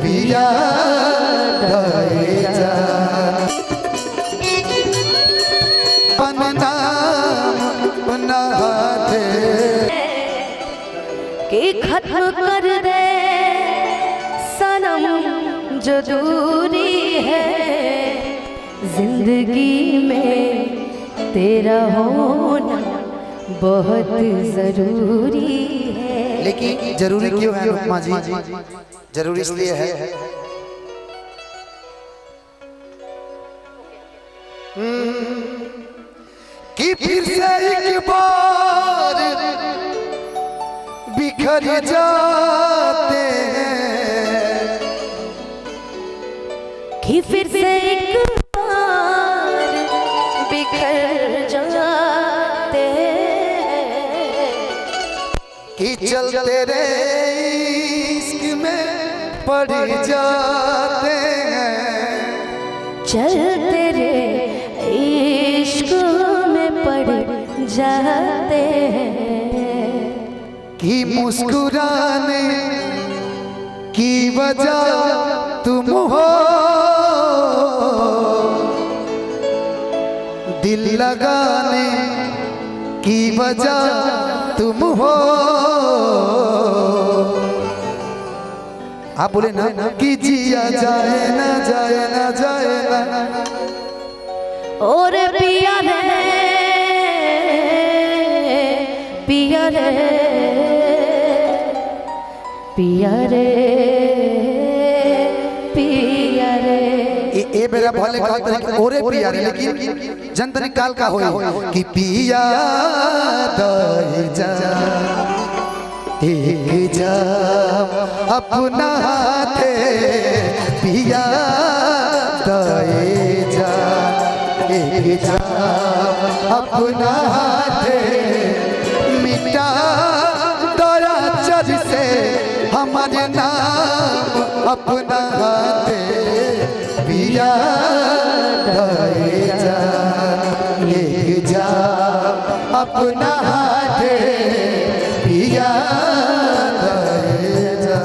पिया दए जा कि खत्म कर दे सनम जो दूरी है, जिंदगी में तेरा होना बहुत जरूरी है। लेकिन जरूरी क्यों है अनुपमा जी? जरूरी इसलिए है कि फिर से एक बार बिखर जाते हैं, कि फिर से एक बार बिखर जाते हैं, कि चलते रे इश्क में पड़ जाते हैं, चलते रे इश्क में पड़ जाते हैं, कि मुस्कुराने की वजह तुम हो, दिल लगाने की वजह तुम हो। आप बोले ना कि जिया जाए ना जाए ना जाए ना, और पिया रे पिया रे पिया रे पिया रे। ए मेरा भले का ओरे पिया रे, लेकिन जंत निकाल का होई कि पिया दए जा एक जा अपना हाथे, पिया दए जा एक जा अपना हाथे, मिटा दया चर से हमारे नाम अपना हाथे, पिया दए जा एक जा अपना हाथे, पिया दए जा।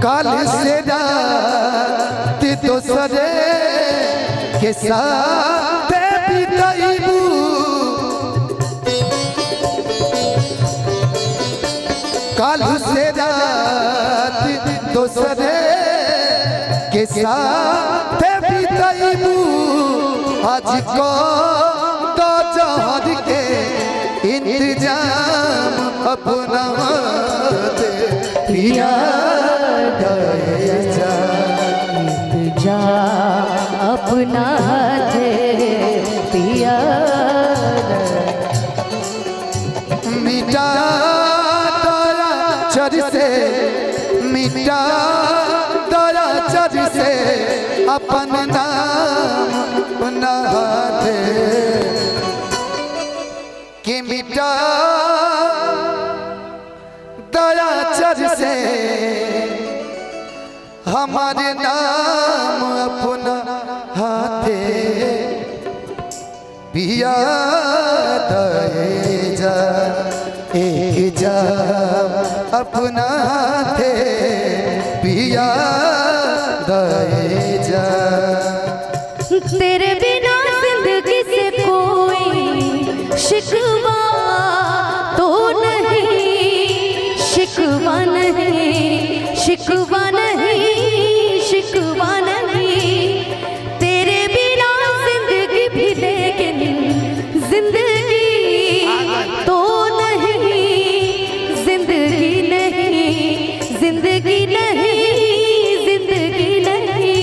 काल से रात तो सरे के साथ बिताईबू, काल से रात तो सरे के साथ बिताईबू, आज को तो जहर के इंतजाम अपना दे, पिया दए जा अपना हाथे, पिया मिटा दया चर से, मिटा दया चर से अपन नाम अपना हाथे, कि मिटा दया चर से हमारे नाम अपना हाथे, पिया दए जा एक जा अपना हाथे, पिया दए जा। तेरे बिना जिंदगी से कोई शिकवा तो नहीं, शिकवा नहीं, शिकवा नहीं, शिकवा नहीं, तेरे बिना जिंदगी भी, लेकिन जिंदगी तो नहीं, जिंदगी नहीं, जिंदगी नहीं, जिंदगी नहीं।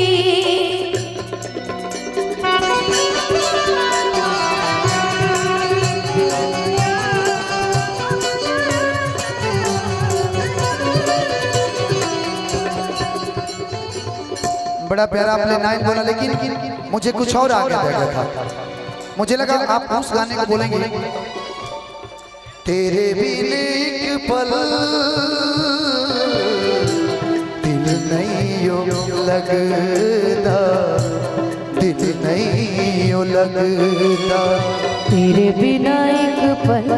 बड़ा प्यारा आपने लाइन बोला, लेकिन मुझे कुछ और आगे देखा था। मुझे लगा आप उस गाने को बोलेंगे, तेरे बिन एक पल दिल नहीं यो लगता, दिल नहीं यो लगता, तेरे बिना एक पल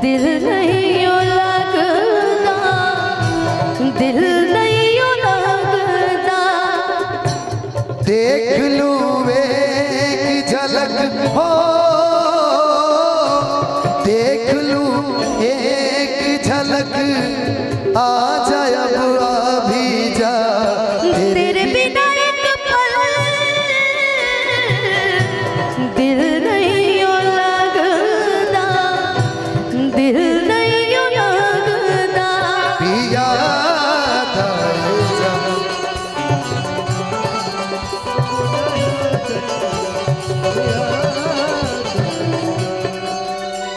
दिल नहीं यो लगता, दिल नहीं यो लगता। देख लूं एक झलक हो, देख लूं एक झलक, आ जाए अब अभी जा, तेरे बिना एक पल दिल नहीं यो लगता, दिल नहीं यो लगता। पिया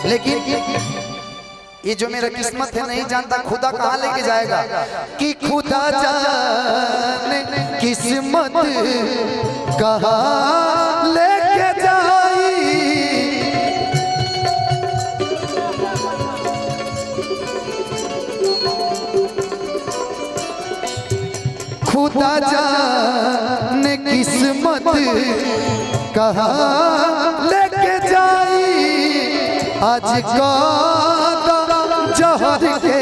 लेकिन ये जो मेरा किस्मत है नहीं जानता खुदा कहाँ लेके जाएगा, कि खुदा जाने किस्मत कहाँ लेके जाई, खुदा जाने किस्मत कहाँ लेके जाई, आज का जहर के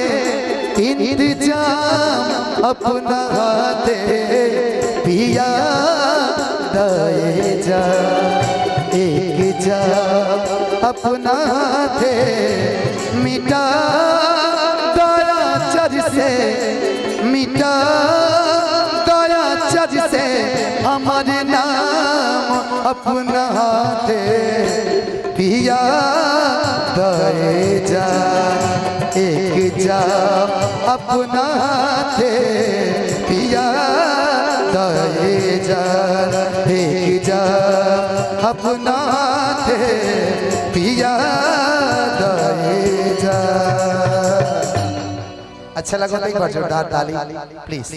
इंतजाम अपना दे पिया, दे जा एक जा अपना दे, मिटा दया चर से, मिटा दया चर से, हमारे नाम अपना दे पिया, दे जा एक जा अपना थे पिया, दे जा एक जा अपना थे पिया, दे जा। अच्छा लगा तो एक बार जोरदार ताली प्लीज।